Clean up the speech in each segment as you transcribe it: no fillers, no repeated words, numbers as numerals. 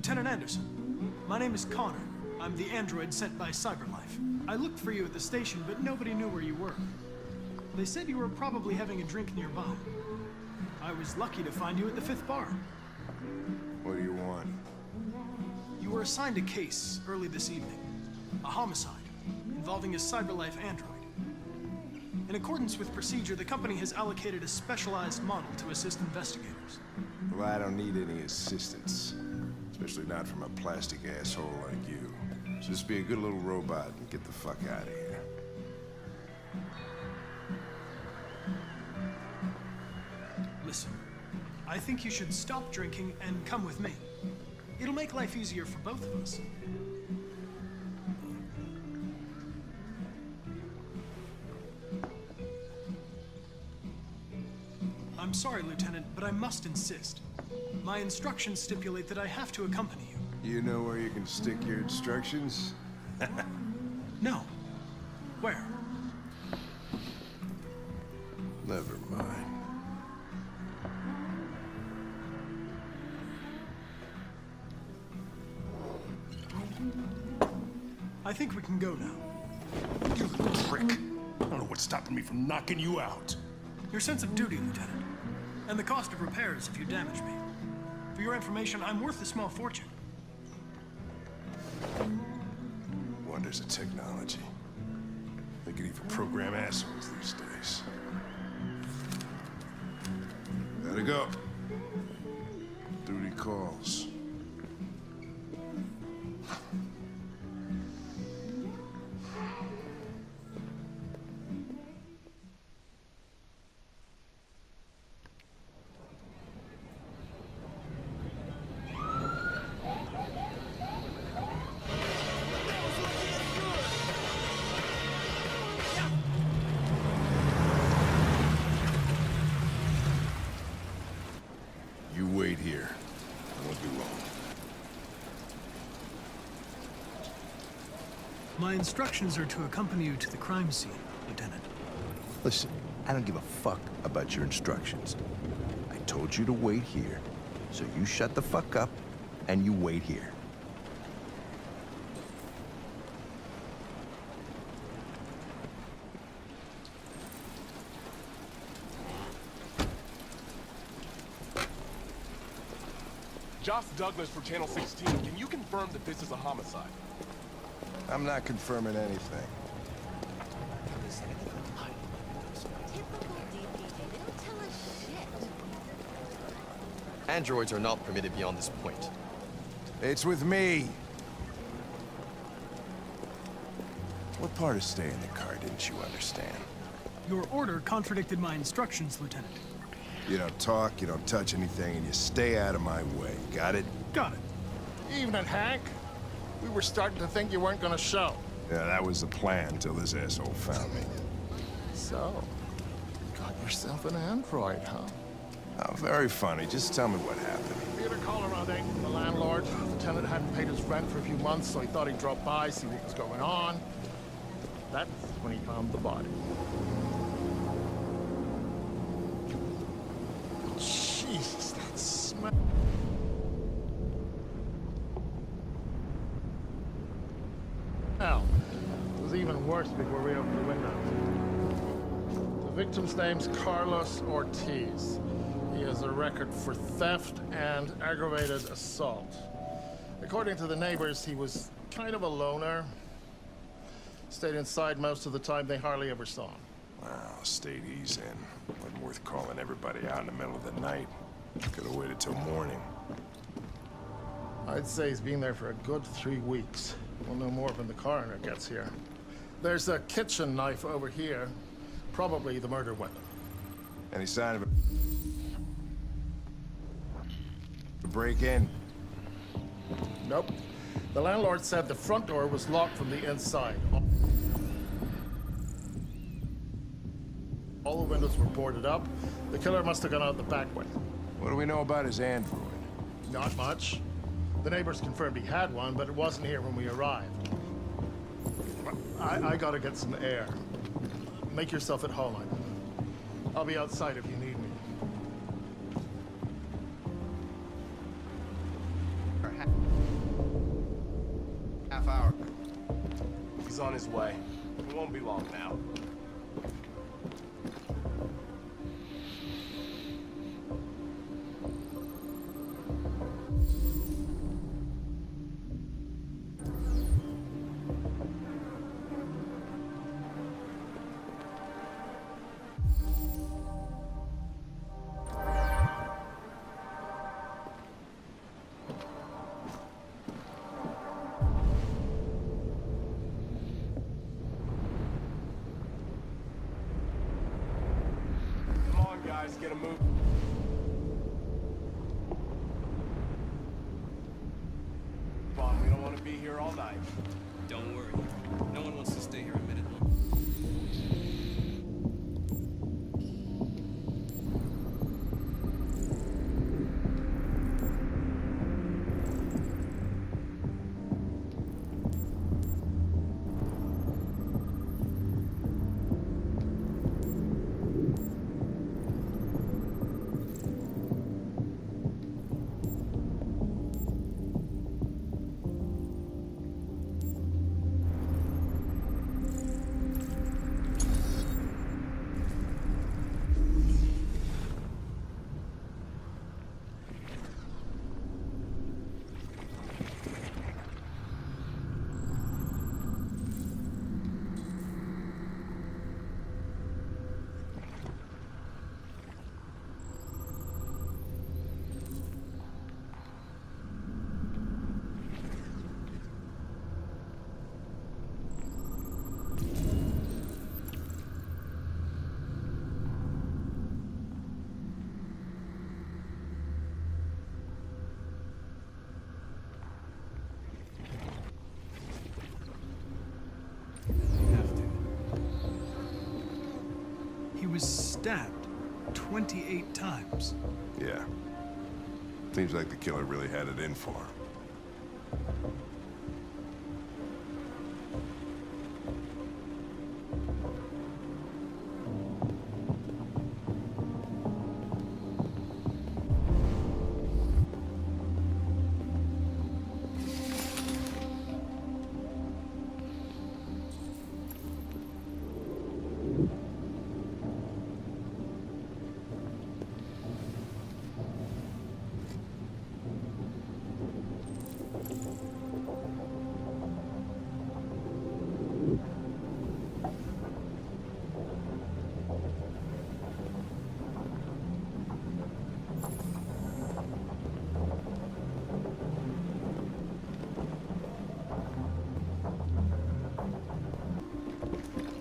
Lieutenant Anderson. My name is Connor. I'm the android sent by CyberLife. I looked for you at the station, but nobody knew where you were. They said you were probably having a drink nearby. I was lucky to find you at the 5th bar. What do you want? You were assigned a case early this evening. A homicide involving a CyberLife android. In accordance with procedure, the company has allocated a specialized model to assist investigators. Well, I don't need any assistance. Especially not from a plastic asshole like you. Just be a good little robot and get the fuck out of here. Listen, I think you should stop drinking and come with me. It'll make life easier for both of us. I'm sorry, Lieutenant, but I must insist. My instructions stipulate that I have to accompany you. You know where you can stick your instructions? No. Where? Never mind. I think we can go now. You little prick. I don't know what's stopping me from knocking you out. Your sense of duty, Lieutenant. And the cost of repairs if you damage me. For your information, I'm worth a small fortune. Wonders of technology. They can even program assholes these days. Gotta go. Duty calls. You wait here. I won't be long. My instructions are to accompany you to the crime scene, Lieutenant. Listen, I don't give a fuck about your instructions. I told you to wait here, so you shut the fuck up and you wait here. Josh Douglas for Channel 16. Can you confirm that this is a homicide? I'm not confirming anything. Typical DPD. They don't tell us shit. Androids are not permitted beyond this point. It's with me. What part of staying in the car didn't you understand? Your order contradicted my instructions, Lieutenant. You don't talk, you don't touch anything, and you stay out of my way. Got it? Got it. Evening, Hank. We were starting to think you weren't gonna show. Yeah, that was the plan until this asshole found me. So, you got yourself an android, huh? Oh, very funny. Just tell me what happened. Theater Colorado, the landlord. The tenant hadn't paid his rent for a few months, so he thought he'd drop by, see what was going on. That's when he found the body. Jesus, that smell. Hell, it was even worse before we opened the windows. The victim's name's Carlos Ortiz. He has a record for theft and aggravated assault. According to the neighbors, he was kind of a loner. Stayed inside most of the time. They hardly ever saw him. Wow, stayed easy in. Wasn't worth calling everybody out in the middle of the night. Could have waited till morning. I'd say he's been there for a good 3 weeks. We'll know more when the coroner gets here. There's a kitchen knife over here. Probably the murder weapon. Any sign of a break in? Nope. The landlord said the front door was locked from the inside. All the windows were boarded up. The killer must have gone out the back way. What do we know about his android? Not much. The neighbors confirmed he had one, but it wasn't here when we arrived. I gotta get some air. Make yourself at home. I'll be outside if you need me. is on his way. It won't be long now. Guys, get a move. Come on, we don't want to be here all night. Don't worry. No one wants to stay here a minute longer. He was stabbed 28 times. Yeah. Seems like the killer really had it in for him.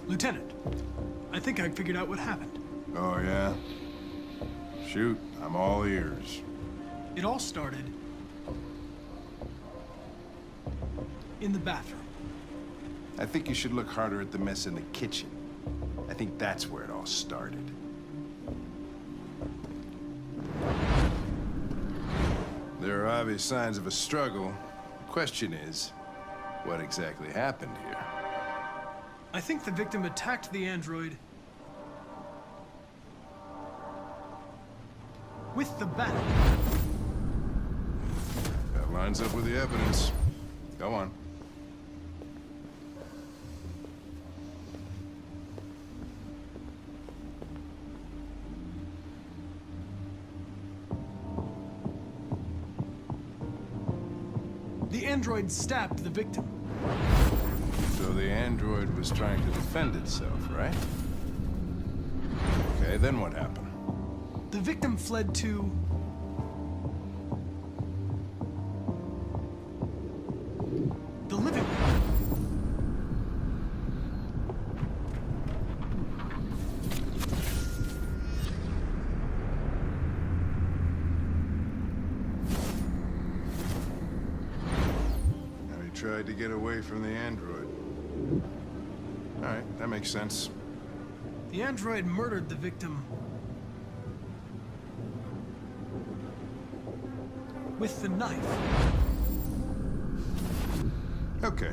Lieutenant, I think I figured out what happened. Oh, yeah? Shoot, I'm all ears. It all started in the bathroom. I think you should look harder at the mess in the kitchen. I think that's where it all started. There are obvious signs of a struggle. The question is, what exactly happened here? I think the victim attacked the android with the bat. That lines up with the evidence. Go on. The android stabbed the victim. So the android was trying to defend itself, right? Okay, then what happened? The victim fled to the living room. And he tried to get away from the android. All right, that makes sense. The android murdered the victim with the knife. Okay.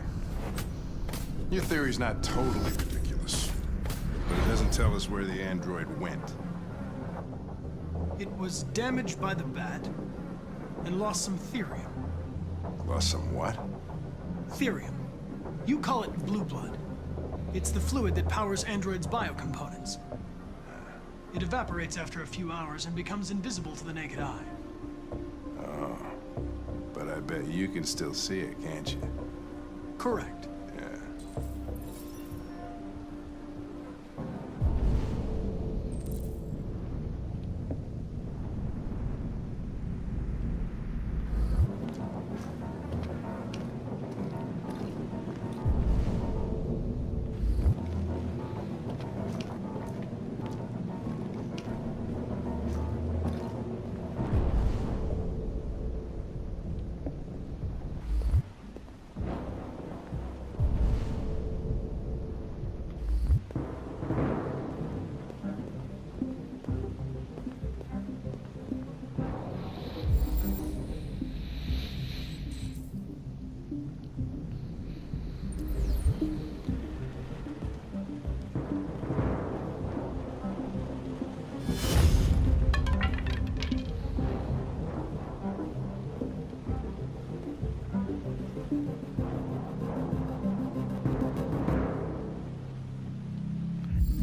Your theory's not totally ridiculous, but it doesn't tell us where the android went. It was damaged by the bat and lost some therium. Lost some what? Therium. You call it blue blood. It's the fluid that powers androids' biocomponents. It evaporates after a few hours and becomes invisible to the naked eye. But I bet you can still see it, can't you? Correct. Yeah.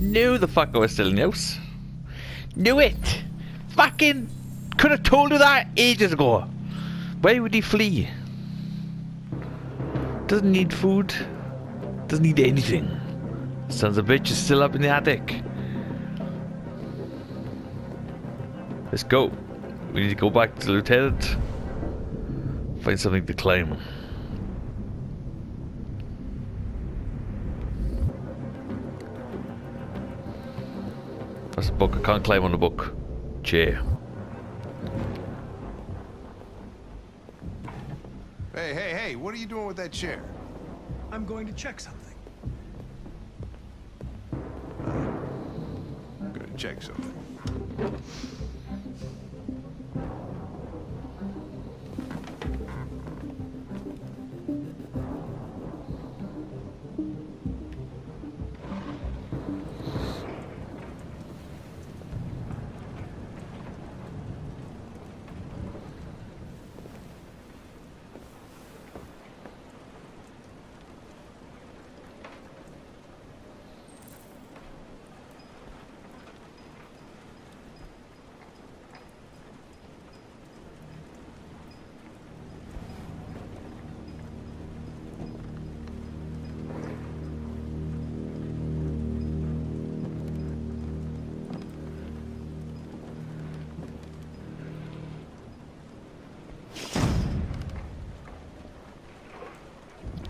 Knew the fucker was still in the house. Knew it! Fucking could have told you that ages ago. Why would he flee? Doesn't need food. Doesn't need anything. Sons of a bitch is still up in the attic. Let's go. We need to go back to the lieutenant. Find something to climb. That's a book. I can't climb on the book. Chair. Hey, what are you doing with that chair? I'm going to check something. I'm gonna check something.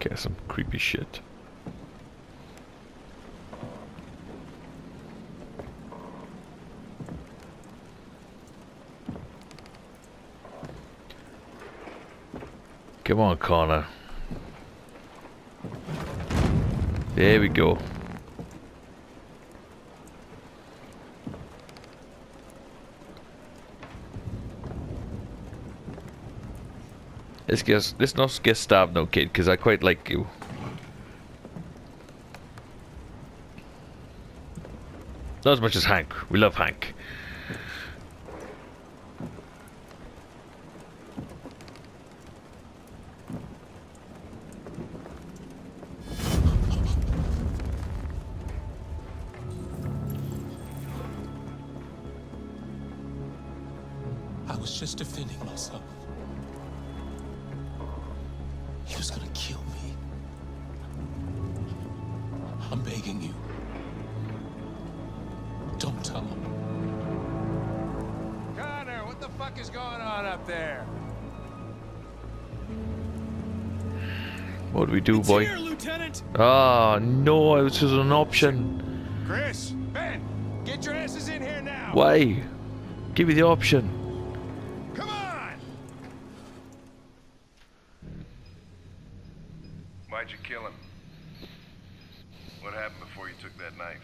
Okay, some creepy shit. Come on, Connor. There we go. Let's not get stabbed, no kid, because I quite like you. Not as much as Hank. We love Hank. I was just defending myself. He was gonna kill me. I'm begging you. Don't tell him. Connor, what the fuck is going on up there? What do we do, It's boy? here, Lieutenant! Ah, no, it was just an option. Chris, Ben, get your asses in here now. Why? Give me the option. Come on! Why'd you kill him? What happened before you took that knife?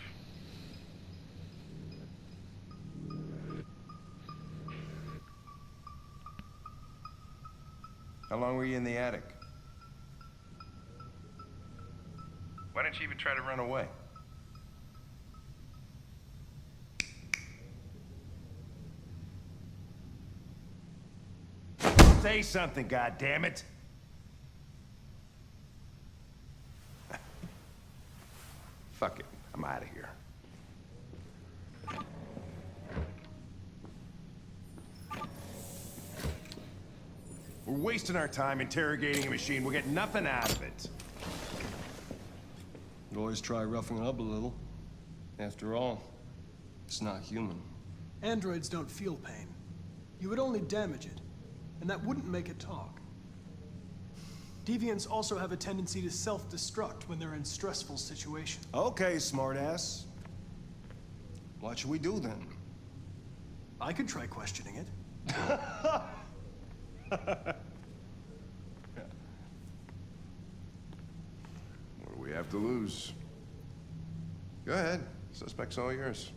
How long were you in the attic? Why didn't you even try to run away? Say something, goddammit! Fuck it. I'm out of here. We're wasting our time interrogating a machine. We'll get nothing out of it. You always try roughing it up a little. After all, it's not human. Androids don't feel pain. You would only damage it, and that wouldn't make it talk. Deviants also have a tendency to self-destruct when they're in stressful situations. Okay, smartass. What should we do then? I could try questioning it. What do we have to lose? Go ahead. Suspect's all yours.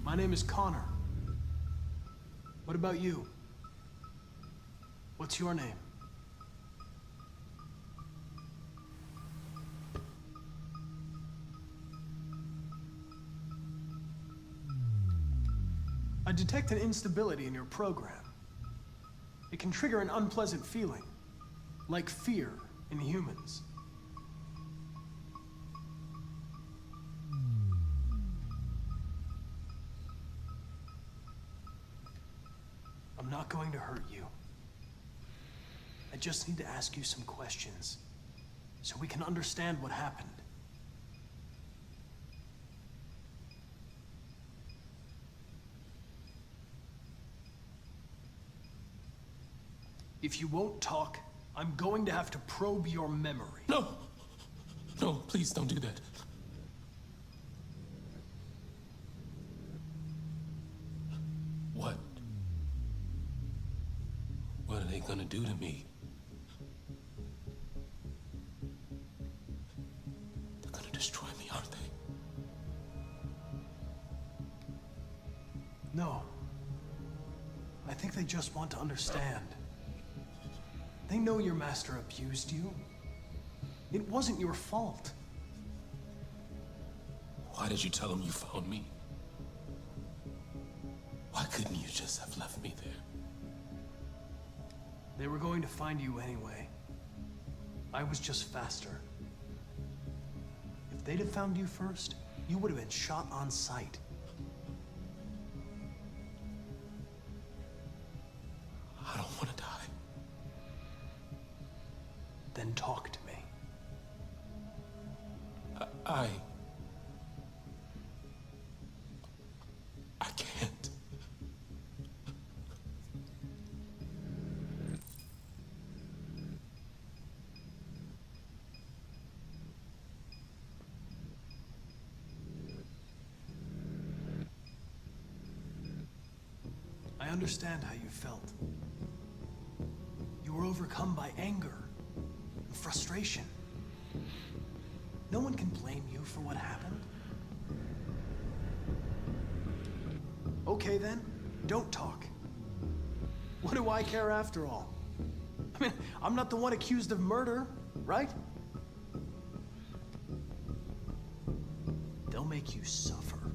My name is Connor. What about you? What's your name? I detect an instability in your program. It can trigger an unpleasant feeling, like fear in humans. I'm not going to hurt you. I just need to ask you some questions, so we can understand what happened. If you won't talk, I'm going to have to probe your memory. No! No, please don't do that. What? What are they gonna do to me? They're gonna destroy me, aren't they? No. I think they just want to understand. They know your master abused you. It wasn't your fault. Why did you tell them you found me? Why couldn't you just have left me there? They were going to find you anyway. I was just faster. If they'd have found you first, you would have been shot on sight. I don't want to die. Then talk to me. I can't. I understand how you felt. You were overcome by anger and frustration. No one can blame you for what happened. Okay then, don't talk. What do I care after all? I mean, I'm not the one accused of murder, right? They'll make you suffer.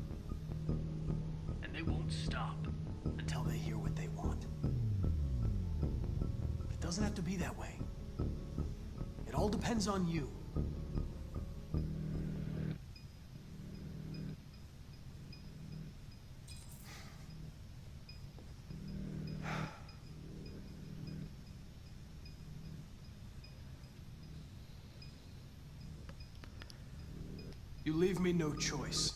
And they won't stop until they hear doesn't have to be that way. It all depends on you. You leave me no choice.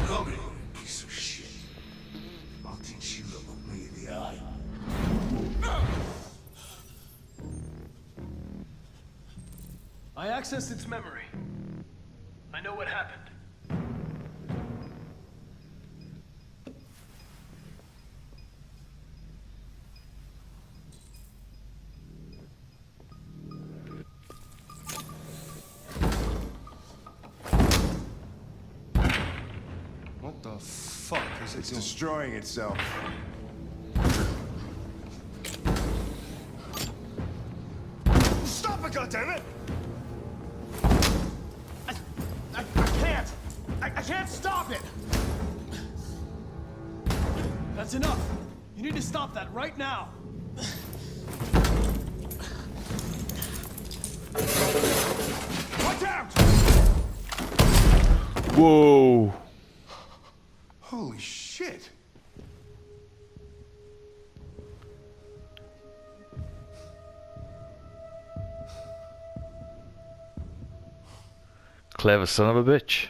Come here, piece of shit. I'll teach you to look me in the eye. I accessed its memory. I know what happened. What the fuck is it It's doing? destroying itself. Stop it, goddammit! I can't! I can't stop it! That's enough! You need to stop that right now! Watch out! Whoa. Holy shit. Clever son of a bitch.